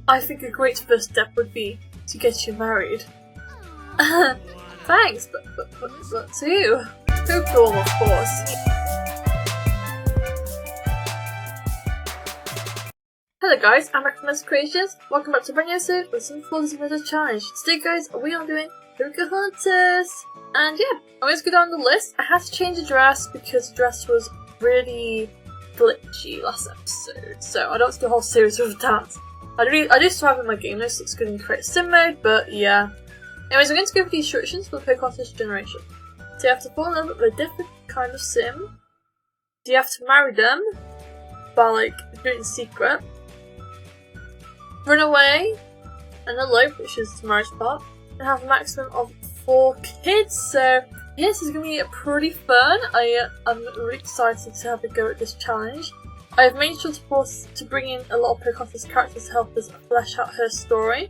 I think a great first step would be to get you married. Thanks, but who? Cool, of course. Hello guys, I'm Rebeccas Creations. Welcome back to a brand new episode with some full Simulator Challenge. Today guys, we are doing Pocahontas. And yeah, I'm going to go down the list. I had to change the dress because the dress was really glitchy last episode. So I don't do a whole series of that. I do still have it in my game list, looks good in create sim mode, but yeah. Anyways, I'm going to go over the instructions for the Pocahontas generation. So you have to fall in love with a different kind of sim. You have to marry them by like doing it in secret. Run away and elope, which is the marriage part, and have a maximum of 4 kids. So yeah, this is going to be pretty fun. I'm really excited to have a go at this challenge. I've made sure to bring in a lot of Pocahontas characters to help us flesh out her story.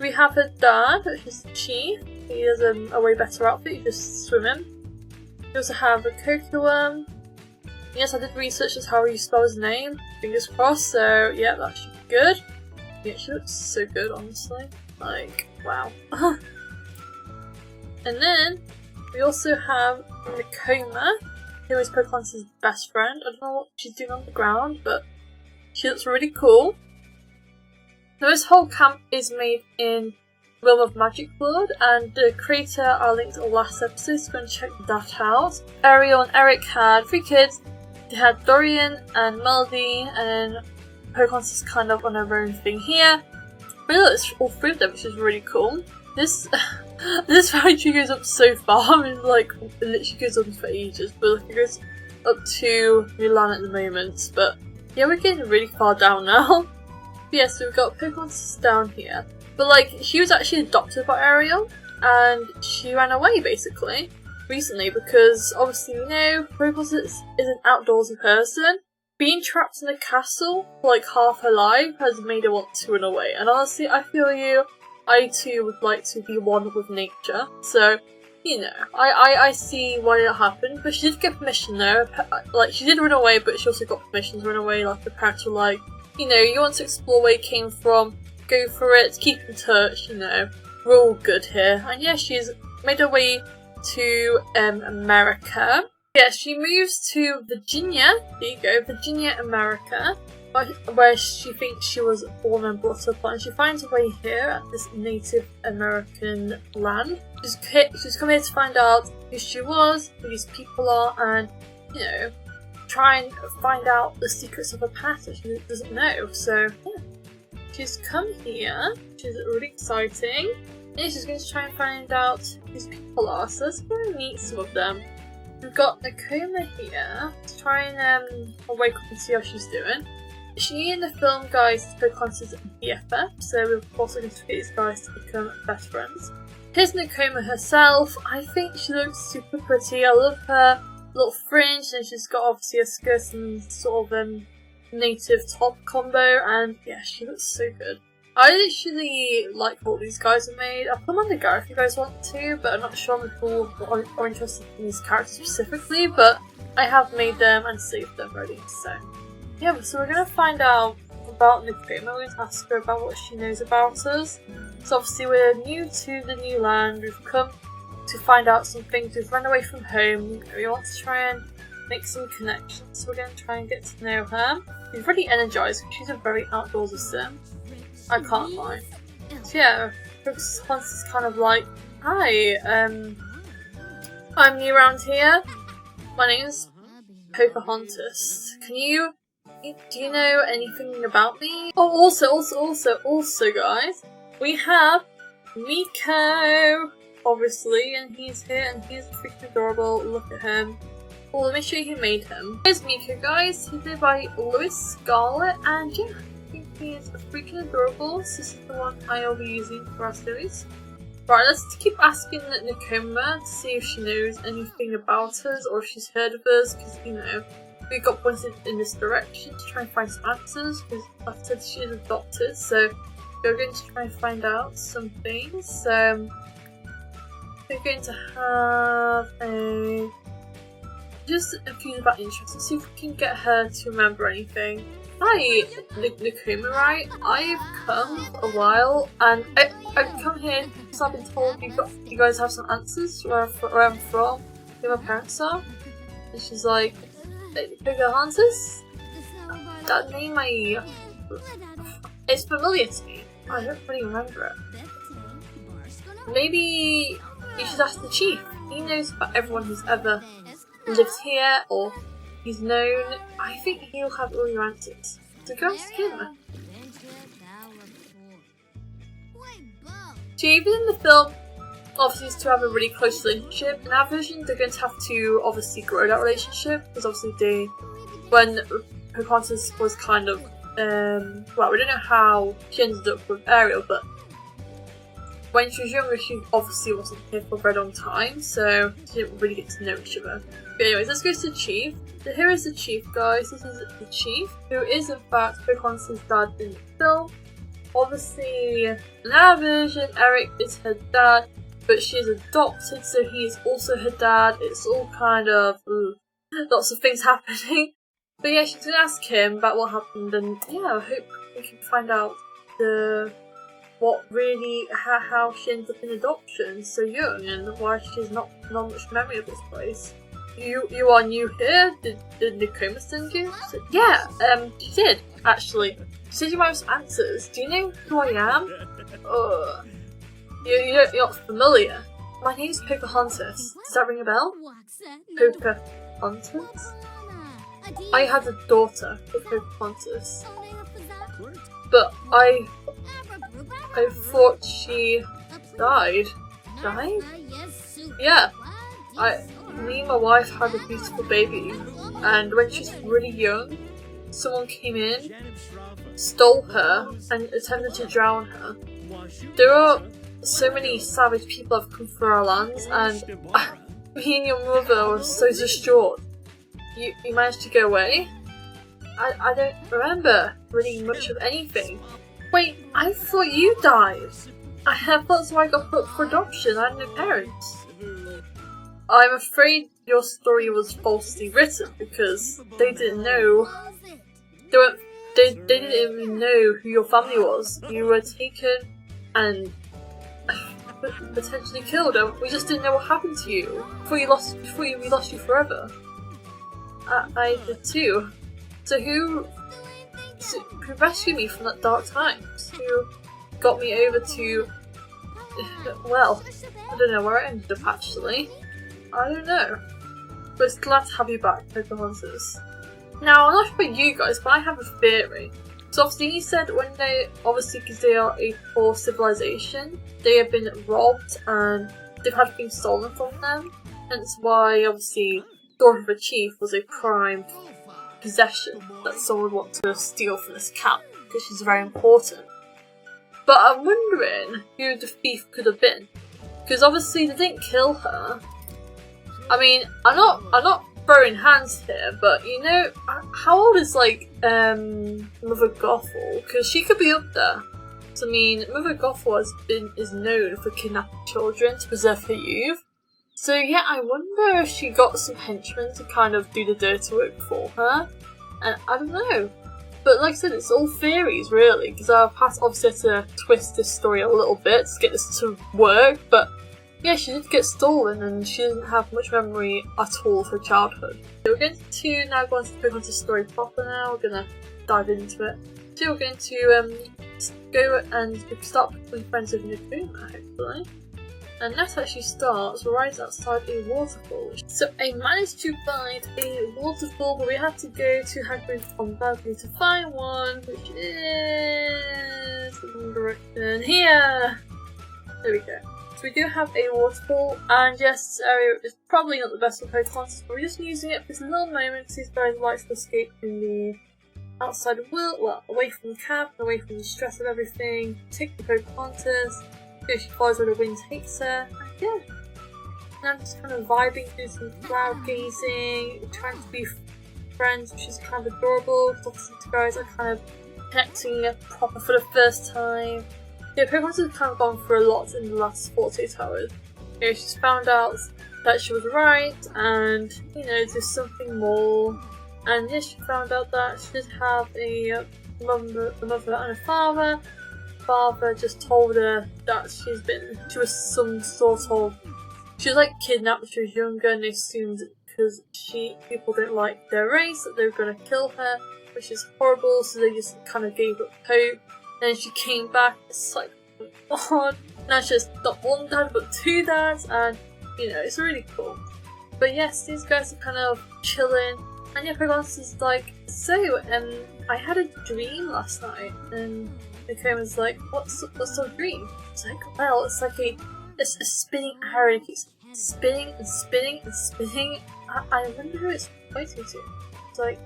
We have her dad, which is the chief. He has a way better outfit, you just swim in. We also have a Cocoa. Yes, I did research as how you spell his name. Fingers crossed, so yeah, that should be good. Yeah, she looks so good, honestly. Like, wow. And then, we also have Nakoma, who is Pocahontas' best friend. I don't know what she's doing on the ground, but she looks really cool. Now, this whole camp is made in Realm of Magic World, and the creator I linked to the last episode, so go and check that out. Ariel and Eric had 3 kids. They had Dorian and Melody, and Pocahontas kind of on her own thing here. But it's all 3 of them, which is really cool. This value tree goes up so far. I mean, like, it literally goes on for ages, but like, it goes up to Milan at the moment. But yeah, we're getting really far down now. Yeah, so we've got Pocahontas down here. But like, she was actually adopted by Ariel, and she ran away basically recently because obviously we know Pocahontas is an outdoorsy person. Being trapped in a castle for like half her life has made her want to run away. And honestly, I feel you. I too would like to be one with nature. So, you know, I see why it happened. But she did get permission though. Like, she did run away, but she also got permission to run away. Like, the parents were like, you know, you want to explore where you came from, go for it, keep in touch, you know, we're all good here. And yeah, she's made her way to America. Yeah, she moves to Virginia, there you go, Virginia, America, where she thinks she was born and brought up on. She finds her way here at this Native American land. She's come here to find out who she was, who these people are, and, you know, try and find out the secrets of her past that she doesn't know. So, yeah. She's come here, which is really exciting. And she's going to try and find out who these people are, so let's go and meet some of them. We've got Nakoma here. Let's try and wake up and see how she's doing. She in the film, guys, is Pocahontas' BFF, so we're also going to get these guys to become best friends. Here's Nakoma herself. I think she looks super pretty. I love her little fringe, and she's got obviously a skirt and sort of native top combo, and yeah, she looks so good. I literally like what these guys are made. I'll put them on the go if you guys want to, but I'm not sure if people are interested in these characters specifically, but I have made them and saved them ready, so yeah, so we're going to find out about Nakoma. We're going to ask her about what she knows about us. So obviously we're new to the new land, we've come to find out some things, we've run away from home, we want to try and make some connections, so we're going to try and get to know her. She's really energised because she's a very outdoorsy sim. I can't lie. So yeah, Pocahontas is kind of like, hi, I'm new around here. My name's Pocahontas. Do you know anything about me? Oh, also, guys, we have Miko, obviously, and he's here, and he's freaking adorable. Look at him. Well, let me show you who made him. Here's Miko, guys. He's made by Louis Scarlett, and yeah, I think he is freaking adorable. This is the one I'll be using for our series. Right, let's keep asking Nakoma to see if she knows anything about us or if she's heard of us, because, you know, we got pointed in this direction to try and find some answers, because like I said, she is adopted, so we're going to try and find out some things. We're going to have just a few about interests. Let's see if we can get her to remember anything. Hi, Nakuma, right? I've come a while, and I've come here because I've been told you guys have some answers where I'm from, who my parents are. And she's like, Pocahontas? That name it's familiar to me. I don't really remember it. Maybe you should ask the chief. He knows about everyone who's ever lived here or he's known. I think he'll have all your answers. So go ask him. So even in the film, obviously is to have a really close relationship. In our version, they're going to have to obviously grow that relationship because obviously when Pocahontas was kind of, well, we don't know how she ended up with Ariel, but when she was younger, she obviously wasn't here for a very long time, so she didn't really get to know each other. But anyways, let's go to the chief. So here is the chief, guys. This is the chief, who is in fact Pocahontas' dad in the film. Obviously, in our version, Eric is her dad, but she is adopted, so he is also her dad. It's all kind of lots of things happening. But yeah, she's gonna ask him about what happened, and yeah, I hope we can find out how she ends up in adoption so young, and why she's not much memory of this place. You are new here? Did Nakuma send you? She said, yeah, she did, actually. She said you might have some answers. Do you know who I am? You're not familiar. My name's Pocahontas. Does that ring a bell? Pocahontas? I had a daughter with Pocahontas. But I thought she died. Died? Yeah. Me and my wife had a beautiful baby, and when she was really young, someone came in, stole her, and attempted to drown her. There are so many savage people have come through our lands, and me and your mother were so distraught. You managed to go away? I don't remember really much of anything. Wait, I thought you died. I thought that's why I got put for adoption. I had no parents. I'm afraid your story was falsely written because they didn't know. They didn't even know who your family was. You were taken and potentially killed, and we just didn't know what happened to you we lost you forever. I did too. So who rescued me from that dark times? Who got me over to, well, I don't know where I ended up actually. I don't know. But it's glad to have you back, Pocahontas. Now, I'm not sure about you guys, but I have a theory. So obviously he said when obviously because they are a poor civilization, they have been robbed and they've had things stolen from them. Hence why obviously daughter of a chief was a prime possession that someone would want to steal from this camp because she's very important. But I'm wondering who the thief could have been, because obviously they didn't kill her. I mean, I'm not throwing hands here, but you know, how old is Mother Gothel? Because she could be up there. So I mean, Mother Gothel is known for kidnapping children to preserve her youth. So yeah, I wonder if she got some henchmen to kind of do the dirty work for her. And I don't know. But like I said, it's all theories really, because I've obviously had to twist this story a little bit to get this to work, but yeah, she did get stolen and she doesn't have much memory at all of her childhood. So we're going to now go on to Pocahontas' story proper now, we're going to dive into it. So we're going to go and start becoming friends with Nakuma, hopefully. And that actually starts right outside a waterfall. So I managed to find a waterfall, but we had to go to Hagrid's on balcony to find one, which is in the direction here. There we go. So we do have a waterfall, and yes, this area is probably not the best for Pocahontas, but we're just using it for this little moment because these guys like to escape in the outside world, well, away from the camp, away from the stress of everything. Take the Pocahontas. She flies where the wind takes her, and yeah. And I'm just kind of vibing through some cloud gazing, trying to be friends, which is kind of adorable. Obviously, you guys are kind of connecting proper for the first time. Yeah, Pocahontas has kind of gone through a lot in the last 48 hours. Yeah, she's found out that she was right, and you know, there's something more And yeah, she found out that she did have a mother and a father. Father just told her that she was some sort of, she was like kidnapped when she was younger, and they assumed because people didn't like their race that they were going to kill her, which is horrible, so they just kind of gave up hope. And then she came back, it's like, oh god, now she has not one dad but two dads, and you know, it's really cool. But yes, these guys are kind of chilling, and yeah, Pocahontas is like, so, I had a dream last night, and Nicole was like, what's your dream? It's like, well, it's like it's a spinning arrow, it keeps spinning and spinning and spinning. I wonder who it's pointing to. It's like,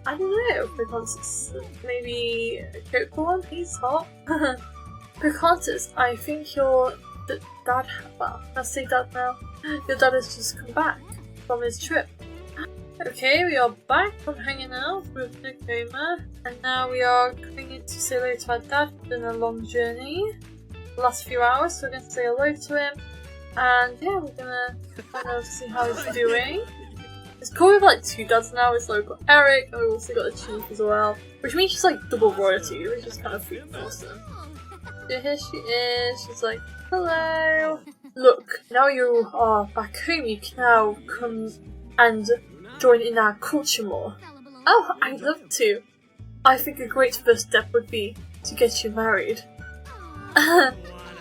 I don't know, Pocahontas, maybe Coco, he's hot. Pocahontas, I think your dad, well, let's say dad now, your dad has just come back from his trip. Okay, we are back from hanging out with Nakoma, and now we are coming in to say hello to our dad. It's been a long journey, the last few hours, so we're going to say hello to him, and yeah, we're going to kind of see how he's doing. It's cool with like two dads now. It's like we've got Eric, and we've also got the chief as well, which means she's like double royalty, which is kind of freaking awesome. So here she is, she's like, hello! Look, now you are back home, you can now come and join in our culture more. Oh, I'd love to. I think a great first step would be to get you married.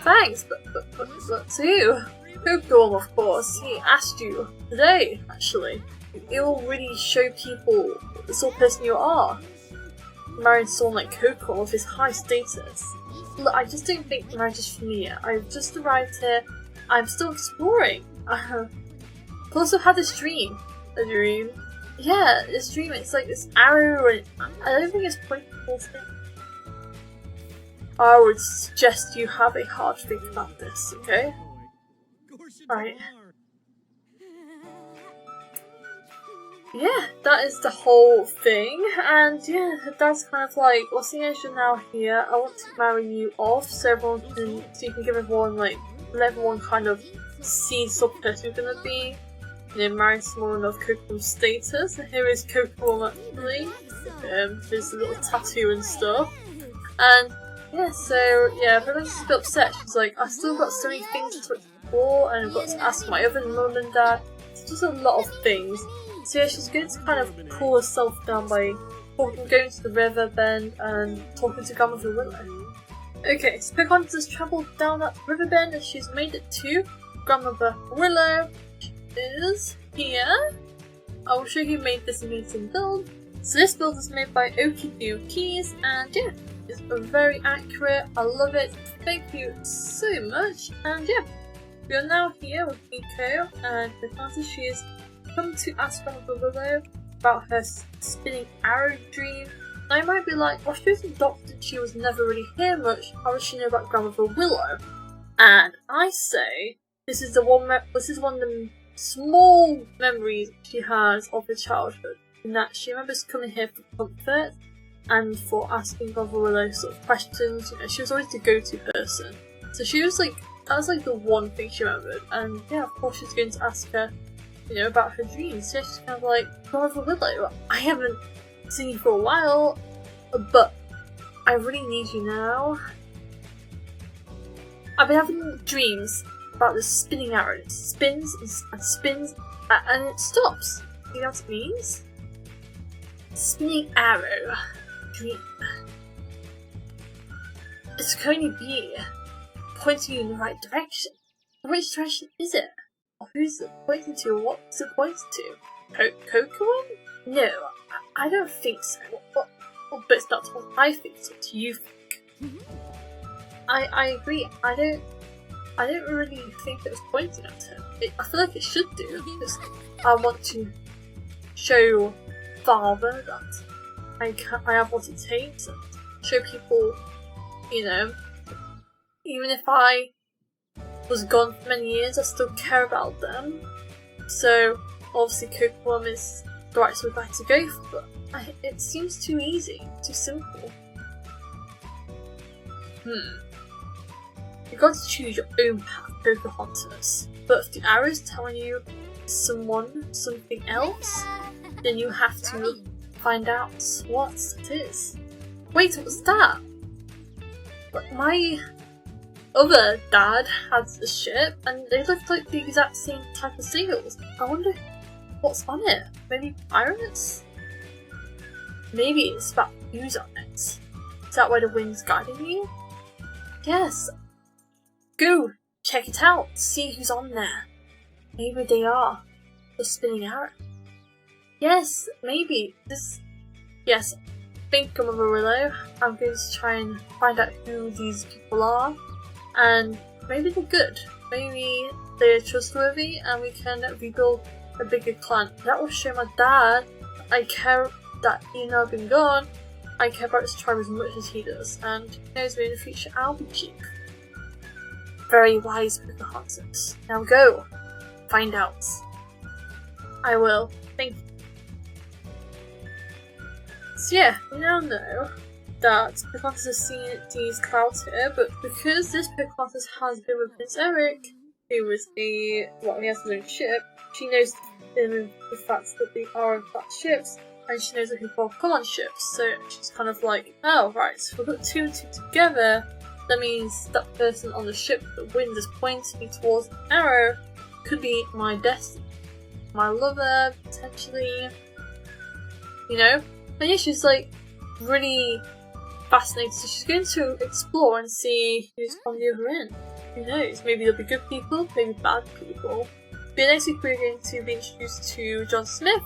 Thanks, but to you? Coco, of course, he asked you today, actually. It will really show people the sort of person you are. Marrying someone like Coco with his high status. Look, I just don't think marriage is for me yet. I've just arrived here. I'm still exploring. I've also had this dream. A dream? Yeah, this dream, it's like this arrow, and I don't think it's pointing towards it. I would suggest you have a hard think about this, okay? Right. Yeah, that is the whole thing, and yeah, that's kind of like, well, seeing as you're now here, I want to marry you off so you can give everyone, like, let everyone kind of see the sort of person you're gonna be. You know, marrying someone of Coco's status, and here is Coco actually, his little tattoo and stuff, and yeah, so yeah, everyone's just a bit upset. She's like, I've still got so many things to explore, and I've got to ask my other mum and dad. It's just a lot of things. So yeah, she's going to kind of cool herself down by going to the river bend and talking to Grandmother Willow. Okay, so Pocahontas has travelled down that river bend and she's made it to Grandmother Willow. She is here. I will show you who made this amazing build. So this build is made by Okido Keys, and yeah, it's very accurate. I love it. Thank you so much. And yeah, we are now here with Miko and Pocahontas. She is come to ask Grandmother Willow about her spinning arrow dream. Now you might be like, well, she was adopted, she was never really here much, how does she know about Grandmother Willow? And I say, this is one of the small memories she has of her childhood, in that she remembers coming here for comfort and for asking Grandmother Willow sort of questions. You know, she was always the go-to person. So she was like, that was like the one thing she remembered, and yeah, of course she's going to ask her, you know, about her dreams. So she's kind of like, Grandmother Willow, I haven't seen you for a while, but I really need you now. I've been having dreams about this spinning arrow. It spins and spins and it stops. You know what it means? Spinning arrow. Dream. It's going to be pointing you in the right direction. Which direction is it? Who's it pointing to? What's it pointing to? Coco? No, I don't think so. But it's not what I think, it's what you think. I agree. I don't really think it was pointing at him. I feel like it should do, because I want to show Father that I have what it takes, and show people, you know, even if I was gone for many years, I still care about them. So obviously Coco is the right sort of guy to go for, but it seems too easy, too simple. You've got to choose your own path, Pocahontas. But if the arrow is telling you something else, then you have to find out what it is. Wait, what's that? But my other dad has a ship, and they look like the exact same type of seals. I wonder what's on it. Maybe pirates? Maybe it's about who's on it. Is that why the wind's guiding you? Yes. Go check it out. See who's on there. Maybe they are the spinning arrow. Yes, maybe. Yes, think of Amarillo. I'm going to try and find out who these people are. And maybe they're good. Maybe they're trustworthy and we can rebuild a bigger clan. That will show my dad I care that even though I've been gone, I care about his tribe as much as he does. And who knows, maybe in the future I'll be chief. Very wise Pocahontas. Now go. Find out. I will. Thank you. So yeah, we now know that Pocahontas has seen these clouds here, but because this Pocahontas has been with Prince Eric, who was he has his own ship, she knows the fact that they are in fact ships, and she knows that people come on ships, so she's kind of like, oh right, so we've got two and two together, that means that person on the ship the wind is pointing me towards an arrow could be my destiny. My lover, potentially, you know? And yeah, she's like really fascinated, so she's going to explore and see who's on the other end. Who knows? Maybe there'll be good people, maybe bad people. But next week we're going to be introduced to John Smith,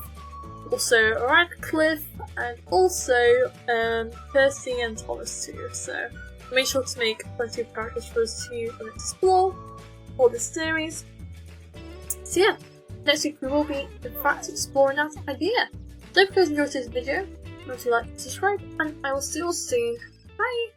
also Radcliffe, and also Percy and Thomas too. So make sure to make plenty of characters for us to explore for this series. So yeah, next week we will be in fact exploring that idea. So if you guys enjoyed this video, remember to like and subscribe, and I will see you all soon. Bye!